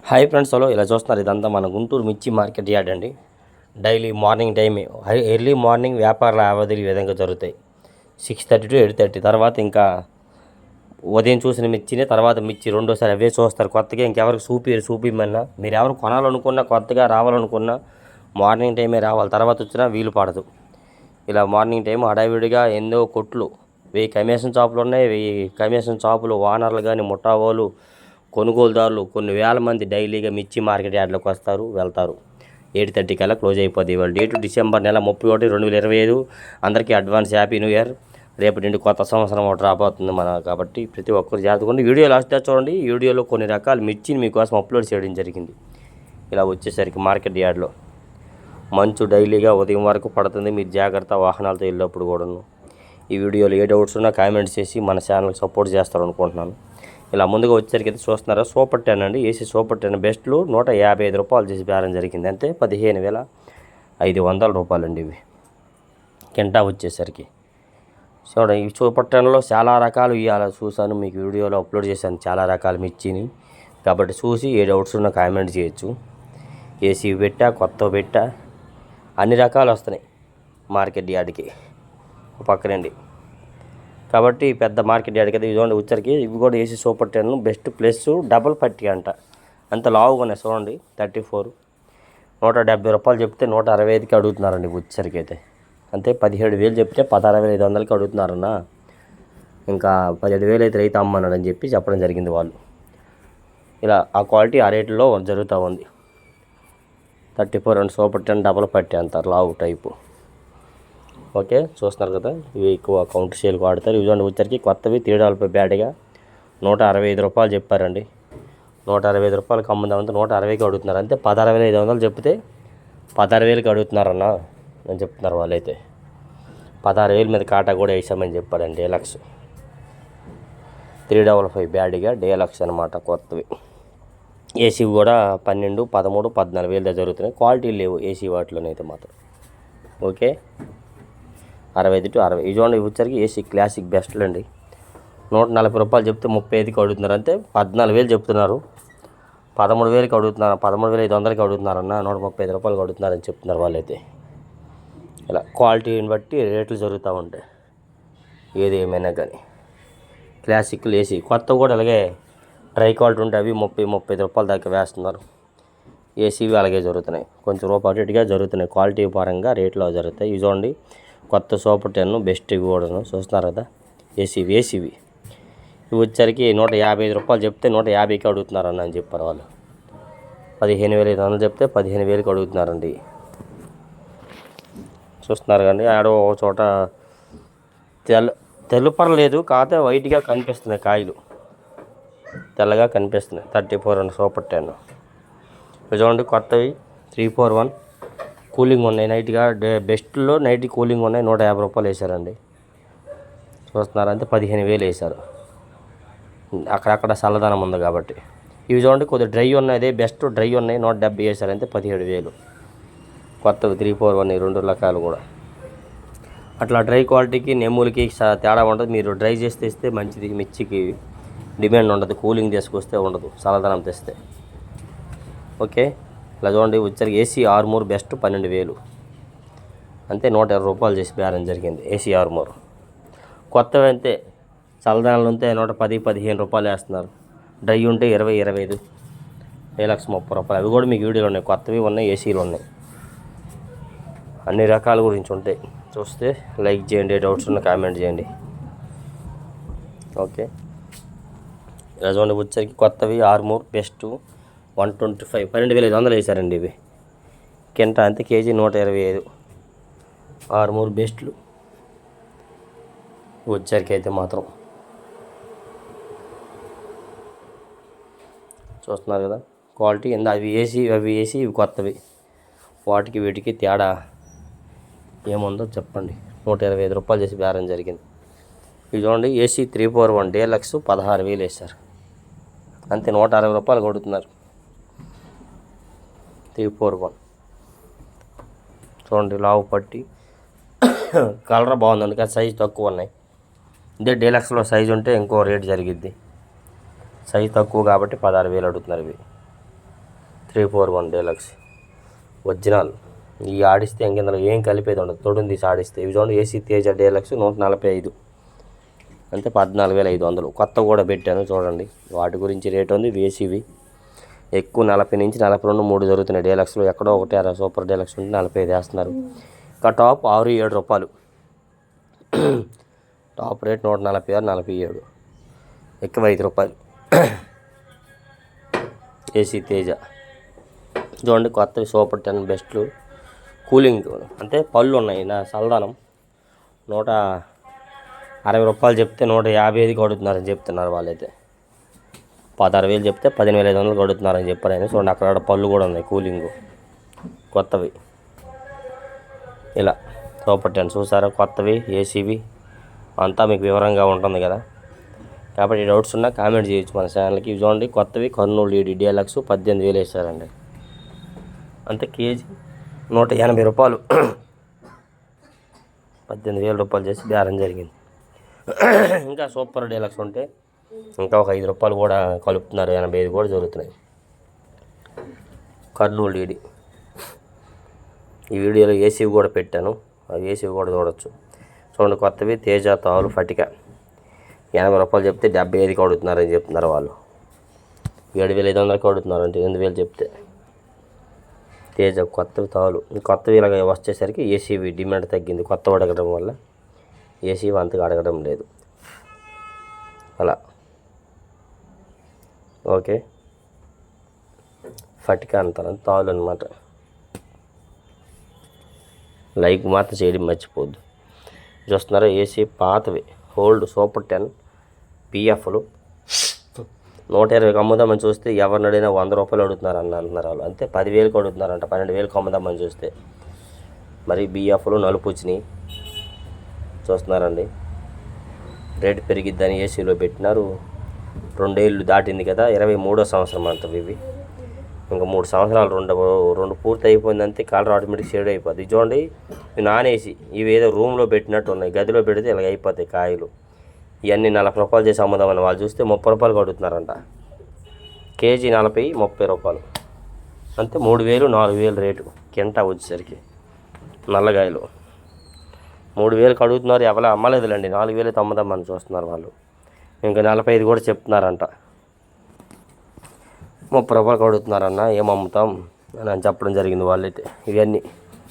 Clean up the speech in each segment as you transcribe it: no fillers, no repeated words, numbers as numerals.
Hi friends, hello. ఇలా చూస్తున్నారు, ఇదంతా మన గుంటూరు మిర్చి మార్కెట్ యార్డ్ అండి. Daily morning time early morning వ్యాపార లావాదేవీలు ఈ విధంగా జరుగుతాయి. 6:30 to 8:30 తర్వాత ఇంకా ఉదయం చూసిన మిర్చిని తర్వాత మిర్చి రెండోసారి అవే చూస్తారు. కొత్తగా ఇంకెవరికి చూపిమన్నా మీరు ఎవరు కొనాలనుకున్నా, కొత్తగా రావాలనుకున్నా మార్నింగ్ టైమే రావాలి. తర్వాత వచ్చినా వీలు పడదు. ఇలా మార్నింగ్ టైం హడావిడిగా ఎన్నో కొట్లు, 1000 కమిషన్ షాపులు ఉన్నాయి. 1000 కమిషన్ షాపులు ఓనర్లు కానీ, ముఠావోలు, కొనుగోలుదారులు కొన్ని వేల మంది డైలీగా మిర్చి మార్కెట్ యార్డ్లోకి వస్తారు, వెళ్తారు. 8:30 కల్లా క్లోజ్ అయిపోద్ది. ఇవాళ డేటు డిసెంబర్ నెల 31, 2025. అందరికీ అడ్వాన్స్ హ్యాపీ న్యూ ఇయర్. రేపటి నుండి కొత్త సంవత్సరం ఒకటి రాబోతుంది కాబట్టి ప్రతి ఒక్కరు జాగ్రత్తగా వీడియో లాస్ట్ చూడండి. ఈ వీడియోలో కొన్ని రకాల మిర్చిని మీకోసం అప్లోడ్ చేయడం జరిగింది. ఇలా వచ్చేసరికి మార్కెట్ యార్డ్లో మంచు డైలీగా ఉదయం వరకు పడుతుంది. మీరు జాగ్రత్త వాహనాలతో వెళ్ళేప్పుడు కూడాను. ఈ వీడియోలో ఏ డౌట్స్ ఉన్నా కామెంట్స్ చేసి మన ఛానల్కి సపోర్ట్ చేస్తారు అనుకుంటున్నాను. ఇలా ముందుగా వచ్చేసరికి అయితే చూస్తున్నారా, సూపర్ 10 అండి. ఏసీ సూపర్ 10 బెస్ట్లు 155 రూపాయలు చేసి బేరం జరిగింది. అంతే 15,500 రూపాయలు అండి. ఇవి కింటా వచ్చేసరికి చూడండి. ఈ సూపర్ 10లో చాలా రకాలు ఇవాళ చూశాను, మీకు వీడియోలో అప్లోడ్ చేశాను చాలా రకాల మిర్చిని. కాబట్టి చూసి ఏ డౌట్స్ ఉన్నా కామెంట్ చేయొచ్చు. ఏసీ పెట్టా, కొత్త పెట్టా, అన్ని రకాలు వస్తున్నాయి మార్కెట్ యార్డ్కి పక్కనండి. కాబట్టి పెద్ద మార్కెట్ యార్డ్ కదా. ఇదిగోండి వచ్చరికి ఇవి కూడా AC super 10 best plus double పట్టి అంట. అంత లావుగా ఉన్నాయి చూడండి. 34 170 రూపాయలు చెప్తే 165కి అడుగుతున్నారండి వచ్చరికి అయితే. అంతే 17,000 చెప్తే 16,500కి అడుగుతున్నారన్నా. ఇంకా 17,000 అయితే రైతు అమ్మన్నాడని చెప్పడం జరిగింది వాళ్ళు. ఇలా ఆ క్వాలిటీ ఆ రేట్లో జరుగుతూ ఉంది. 34 అండ్ సూపర్ 10 డబుల్ పట్టి అంటారు, లావు టైపు. ఓకే, చూస్తున్నారు కదా. ఇవి ఎక్కువ కౌంటర్ సేల్కి వాడతారు. ఇవి వచ్చరికి కొత్తవి $3 బ్యాడ్గా 165 రూపాయలు చెప్పారండి. 165 రూపాయలకి అమ్ముదామంటే 160కి అడుగుతున్నారు. అంతే 16,500 చెప్తే 16,000కి అడుగుతున్నారన్న అని చెప్తున్నారు వాళ్ళైతే. 16,000 మీద కాటా కూడా వేసామని చెప్పారండి. డీలక్స్ 355 బ్యాడ్గా డీలక్స్ అనమాట కొత్తవి. ఏసీ కూడా 12, 13, 14,000 జరుగుతున్నాయి. క్వాలిటీ లేవు ఏసీ వాటిలోనైతే మాత్రం. Okay, 65 to 60. ఇవి వచ్చరికి ఏసీ క్లాసిక్ బెస్ట్లు అండి. 140 రూపాయలు చెప్తే 35కి అడుగుతున్నారు. అంతే 14,000 చెప్తున్నారు. 13,000కి అడుగుతున్నారు. 13,500కి అడుగుతున్నారన్న. 135 రూపాయలకి అడుగుతున్నారని చెప్తున్నారు వాళ్ళైతే. ఇలా క్వాలిటీని బట్టి రేట్లు జరుగుతూ ఉంటాయి ఏది ఏమైనా కానీ. క్లాసిక్లు ఏసీ కొత్త కూడా అలాగే డ్రై క్వాలిటీ ఉంటే అవి 30-35 రూపాయల దాకా వేస్తున్నారు. ఏసీవి అలాగే జరుగుతున్నాయి. కొంచెం రూపాయి అటుగా జరుగుతున్నాయి. క్వాలిటీ పరంగా రేట్లో జరుగుతాయి. ఇవి చూడండి కొత్త సూపర్ 10 బెస్ట్ కూడాను చూస్తున్నారు కదా. ఏసీవి ఇవి వచ్చరికి 155 రూపాయలు చెప్తే 150కి అడుగుతున్నారన్న అని చెప్పారు వాళ్ళు. 15,500 చెప్తే 15,000కి అడుగుతున్నారండి. చూస్తున్నారు కానీ ఆడో ఒక చోట తెలుపరలేదు, కాకపోతే వైట్గా కనిపిస్తున్నాయి కాయలు, తెల్లగా కనిపిస్తున్నాయి. 34 అండ్ సూపర్ 10 చూడండి కొత్తవి 341 కూలింగ్ ఉన్నాయి. నైట్గా బెస్ట్లో నైట్ కూలింగ్ ఉన్నాయి. 150 రూపాయలు వేశారండి. చూస్తున్నారు అంతే 15,000 వేశారు. అక్కడక్కడ చల్లదనం ఉంది కాబట్టి. ఇవి చూడండి కొద్దిగా డ్రై ఉన్నాయి. అదే బెస్ట్ డ్రై ఉన్నాయి. 170 వేశారు. అంతే 17,000 కొత్తవి 341 2 రకాలు కూడా. అట్లా డ్రై క్వాలిటీకి నెమ్ములకి తేడా ఉండదు. మీరు డ్రై చేసి తెస్తే మంచిది. మిర్చికి డిమాండ్ ఉండదు. కూలింగ్ తీసుకొస్తే ఉండదు, చల్లదనం తెస్తే. ఓకే, ఇలా చూడండి వచ్చరికి ఏసీ ఆర్మూర్ బెస్ట్ 12,000. అంతే 120 రూపాయలు చేసి బేరం జరిగింది ఏసీ ఆర్మూర్. కొత్తవి అంతే చల్లదనాలు ఉంటే 110-15 రూపాయలు వేస్తున్నారు. డ్రై ఉంటే 20-25, డీలక్స్ 30 రూపాయలు. అవి కూడా మీకు వీడియోలు ఉన్నాయి. కొత్తవి ఉన్నాయి, ఏసీలు ఉన్నాయి. అన్ని రకాల గురించి ఉంటాయి. చూస్తే లైక్ చేయండి, డౌట్స్ ఉన్న కామెంట్ చేయండి. ఓకే, ఇలా చూడండి వచ్చరికి కొత్తవి ఆర్మూర్ బెస్ట్ 125 12,500 వేశారండి. ఇవి కింటా అంతే కేజీ 125. ఆర్మూర్ బెస్ట్లు వచ్చరికి అయితే మాత్రం చూస్తున్నారు కదా క్వాలిటీ ఎంత. అవి ఏసీ ఇవి కొత్తవి. వాటికి వీటికి తేడా ఏముందో చెప్పండి. 125 రూపాయలు చేసి బేరం జరిగింది. ఇవి చూడండి ఏసీ 341 డీలక్స్ 16,000 వేశారు. అంతే 160 రూపాయలు కొడుతున్నారు. 341 చూడండి లావు పట్టి కలర్ బాగుంది. అందుకని సైజు తక్కువ ఉన్నాయి. ఇదే డీలక్స్లో సైజు ఉంటే ఇంకో రేట్ జరిగిద్ది. సైజు తక్కువ కాబట్టి 16,000 అడుగుతున్నారు ఇవి. 341 డీలక్స్ ఒరిజినల్. ఈ ఆడిస్తే ఇందులో ఏం కలిపేది ఉండదు, తొడుంది ఆడిస్తే. ఇవి చూడండి ఏసీ తేజ డీలక్స్ 145 అంటే 14,500. కొత్త కూడా పెట్టాను చూడండి, వాటి గురించి రేట్ ఉంది. ఏసీవి ఎక్కువ 40 నుంచి 42 3 దొరుకుతున్నాయి డీలక్స్లో. ఎక్కడో ఒకటి సూపర్ డీలక్స్ ఉంటే 45 వేస్తున్నారు. ఇంకా టాప్ 6-7 రూపాయలు. టాప్ రేట్ 146 47, ఎక్కువ 5 రూపాయలు. ఏసీ తేజ చూడండి కొత్తవి సూపర్ 10 బెస్ట్లు. కూలింగ్ అంటే పళ్ళు ఉన్నాయి నా చల్లదనం. 160 రూపాయలు చెప్తే 155 కడుతున్నారని చెప్తున్నారు వాళ్ళైతే. 16,000 చెప్తే 15,500 కడుతున్నారని చెప్పారు ఆయన. చూడండి అక్కడ పళ్ళు కూడా ఉన్నాయి కూలింగ్ కొత్తవి. ఇలా సూపర్ 10 చూసారా, కొత్తవి ఏసీవి అంతా మీకు వివరంగా ఉంటుంది కదా. కాబట్టి డౌట్స్ ఉన్నా కామెంట్ చేయొచ్చు మన ఛానల్కి. ఇవి చూడండి కొత్తవి కర్నూలు ఈడీ డీలక్స్ 18,000 వేసారండి. అంతే కేజీ 180 రూపాయలు. 18,000 రూపాయలు చేసి బేరం జరిగింది. ఇంకా సూపర్ డీలక్స్ ఉంటే ఇంకా ఒక 5 రూపాయలు కూడా కలుపుతున్నారు, 85 కూడా జరుగుతున్నాయి. కర్నూలు ఈడీ ఈ వీడియోలో ఏసీవి కూడా పెట్టాను, అవి ఏసీవి కూడా చూడొచ్చు. చూడండి కొత్తవి తేజ తాలు ఫటిక 80 రూపాయలు చెప్తే 75 కడుతున్నారని చెప్తున్నారు వాళ్ళు. 7,500 కడుతున్నారు అంటే 8,000 చెప్తే. తేజ కొత్తవి తాలు. కొత్తవి ఇలాగ వచ్చేసరికి ఏసీవి డిమాండ్ తగ్గింది, కొత్తవి అడగడం వల్ల ఏసీవి అంతగా అడగడం లేదు. అలా ఓకే. ఫటిక అంటారు తాలు అనమాట. లైక్ మాత్రం చేయడం మర్చిపోద్దు. చూస్తున్నారా ఏసీ పాతవి ఓల్డ్ సూపర్ 10 పిఎఫ్లు 120 అమ్ముదామని చూస్తే ఎవరిని అడిగినా 100 రూపాయలు అడుగుతున్నారు అంటున్నారు వాళ్ళు. అంతే 10,000 అడుగుతున్నారంట, 12,000 అమ్ముదామని చూస్తే. మరి బిఎఫ్లు నలుపు వచ్చినాయి చూస్తున్నారండి. రేటు పెరిగిద్దని ఏసీలో పెట్టినారు. 2 ఏళ్ళు దాటింది కదా, 23వ సంవత్సరం అంత ఇవి. ఇంకా 3 సంవత్సరాలు రెండు పూర్తి అయిపోయిందంటే కలర్ ఆటోమేటిక్ షేడ్ అయిపోద్ది. చూడండి ఇవి నాన్ ఏసీ, ఇవి ఏదో రూమ్లో పెట్టినట్టు ఉన్నాయి, గదిలో పెడితే ఇలాగ అయిపోతాయి కాయలు. ఇవన్నీ 40 రూపాయలు చేసి అమ్ముదామని వాళ్ళు చూస్తే 30 రూపాయలు కడుగుతున్నారంట. కేజీ 40 30 రూపాయలు అంతే. 3,000 4,000 రేటు కింటా వచ్చేసరికి. నల్లగాయలు 3,000 కడుగుతున్నారు, ఎవరు అమ్మలేదులేండి. 4,000 అమ్ముదామని చూస్తున్నారు వాళ్ళు. ఇంకా 45 కూడా చెప్తున్నారంట. 30 రూపాయలు కడుగుతున్నారన్న, ఏం అమ్ముతాం అని చెప్పడం జరిగింది వాళ్ళైతే. ఇవన్నీ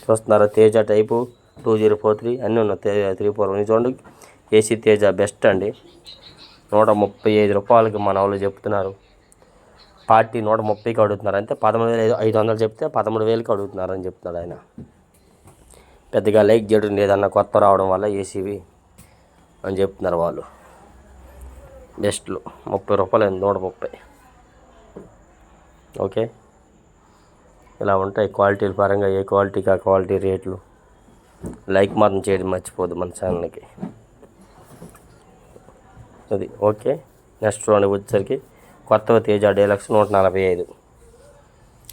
చూస్తున్నారా తేజ టైపు 2043 అన్నీ ఉన్నాయి. 341 చూడండి ఏసీ తేజ బెస్ట్ అండి. 135 రూపాయలకి మన వాళ్ళు చెప్తున్నారు. పార్టీ 130కి అడుగుతున్నారు. అంతే 13,500 చెప్తే 13,000కి అడుగుతున్నారని చెప్తున్నాడు ఆయన. పెద్దగా లైక్ చేయడం లేదన్న, కొత్త రావడం వల్ల ఏసీవి అని చెప్తున్నారు వాళ్ళు. బెస్ట్లు 30 రూపాయలు 130. ఓకే. ఇలా ఉంటాయి క్వాలిటీల పరంగా, ఏ క్వాలిటీకి ఆ క్వాలిటీ రేట్లు. లైక్ మాత్రం చేయడం మర్చిపోదు మన ఛానల్కి. అది ఓకే. నెక్స్ట్ రౌండ్ వచ్చేసరికి కొత్తవి తేజ డీలక్స్ 145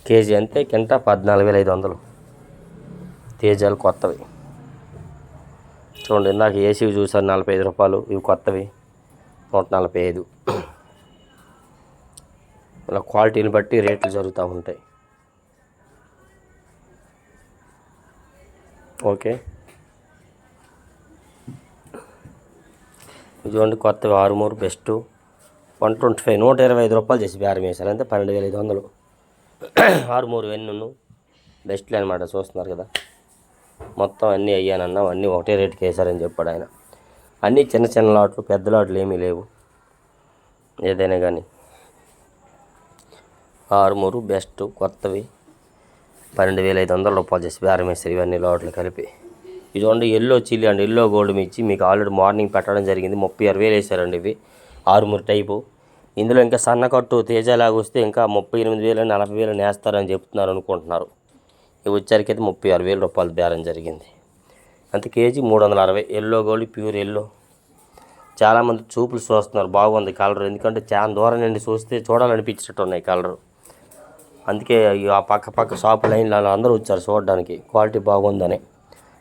కేజీ అంతే. కింట 14,500 తేజాలు కొత్తవి. చూడండి ఇందాక ఏసీవి చూసారు 45 రూపాయలు, ఇవి కొత్తవి 145. ఇలా క్వాలిటీని బట్టి రేట్లు జరుగుతూ ఉంటాయి. ఓకే. ఇదిగోండి కొత్తవి 6 బెస్ట్ 125 125 రూపాయలు చేసి బేరం వేశారు. అంతే 12,500. 6 వెన్ను బెస్ట్లు అనమాట. చూస్తున్నారు కదా, మొత్తం అన్నీ అయ్యానన్నా అన్నీ ఒకటే రేటుకి వేశారని చెప్పాడు ఆయన. అన్నీ చిన్న చిన్న లాట్లు, పెద్ద లాట్లు ఏమీ లేవు. ఏదైనా కానీ 6 బెస్ట్ కొత్తవి 12,500 రూపాయలు చేసి బేరం వేస్తారు ఇవన్నీ లాట్లు కలిపి. ఇదిగోండి ఎల్లో చిల్లీ అండి, ఎల్లో గోల్డ్ మిర్చి మీకు ఆల్రెడీ మార్నింగ్ పెట్టడం జరిగింది. 36,000 వేసారండి ఇవి 6 టైపు. ఇందులో ఇంకా సన్నకట్టు తేజలాగా వస్తే ఇంకా 38,000 40,000 నేస్తారని చెప్తున్నారు అనుకుంటున్నారు. ఇవి వచ్చేసరికి 36,000 రూపాయలు బేరం జరిగింది. అంతే KG 360. Yellow gold pure yellow. చాలామంది చూపులు చూస్తున్నారు బాగుంది కలర్, ఎందుకంటే చాలా దూరం నుండి చూస్తే చూడాలనిపించినట్టు ఉన్నాయి కలరు. అందుకే ఆ పక్క షాప్ లైన్లలో అందరూ వచ్చారు చూడడానికి క్వాలిటీ బాగుందని.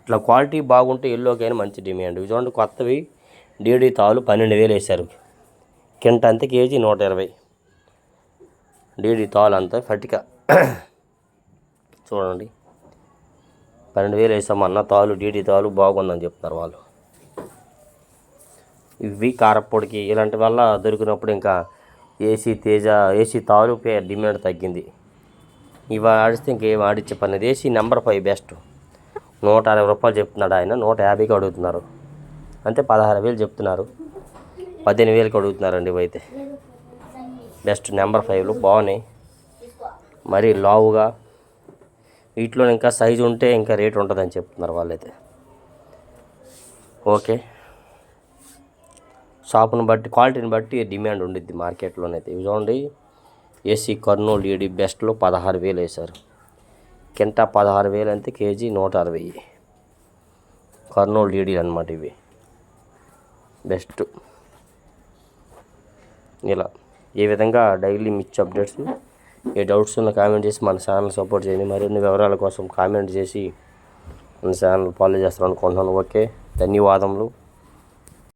ఇట్లా క్వాలిటీ బాగుంటే ఎల్లోకైనా మంచి డిమాండ్. ఇవి చూడండి కొత్తవి డీడీ తాలు 12,000 వేశారు. కింట అంతే కేజీ 120. డీడీ తాలు అంతా ఫటిక చూడండి 12,000 వేసామన్న తాలు డీటీ తాలు బాగుందని చెప్తున్నారు వాళ్ళు. ఇవి కారప్పొడికి ఇలాంటి వల్ల దొరికినప్పుడు ఇంకా ఏసీ తేజ ఏసీ తాలు డిమాండ్ తగ్గింది. ఇవి ఆడిస్తే ఇంకేం ఆడిచ్చే పని లేదు. AC number 5 best. 160 రూపాయలు చెప్తున్నాడు ఆయన, 150కి అడుగుతున్నారు. అంటే 16,000 చెప్తున్నారు, 15,000కి అడుగుతున్నారండి. ఇవైతే బెస్ట్ నెంబర్ 5లు బాగున్నాయి, మరీ లావుగా. వీటిలో ఇంకా సైజు ఉంటే ఇంకా రేట్ ఉంటుందని చెప్తున్నారు వాళ్ళైతే. ఓకే, షాపుని బట్టి క్వాలిటీని బట్టి డిమాండ్ ఉండిద్ది మార్కెట్లోనైతే. ఇవి చూడండి, ఏసీ కర్నూలు ఈడీ బెస్ట్లో 16,000 వేశారు. కింటా 16,000 అంటే కేజీ 160. కర్నూలు ఈడీ అనమాట ఇవి బెస్ట్. ఇలా ఈ విధంగా డైలీ మిర్చి అప్డేట్స్. ఏ డౌట్స్ ఉన్న కామెంట్ చేసి మన ఛానల్ సపోర్ట్ చేయండి. మరిన్ని వివరాల కోసం కామెంట్ చేసి మన ఛానల్ ఫాలో చేస్తారనుకుంటున్నాను. ఓకే, ధన్యవాదములు.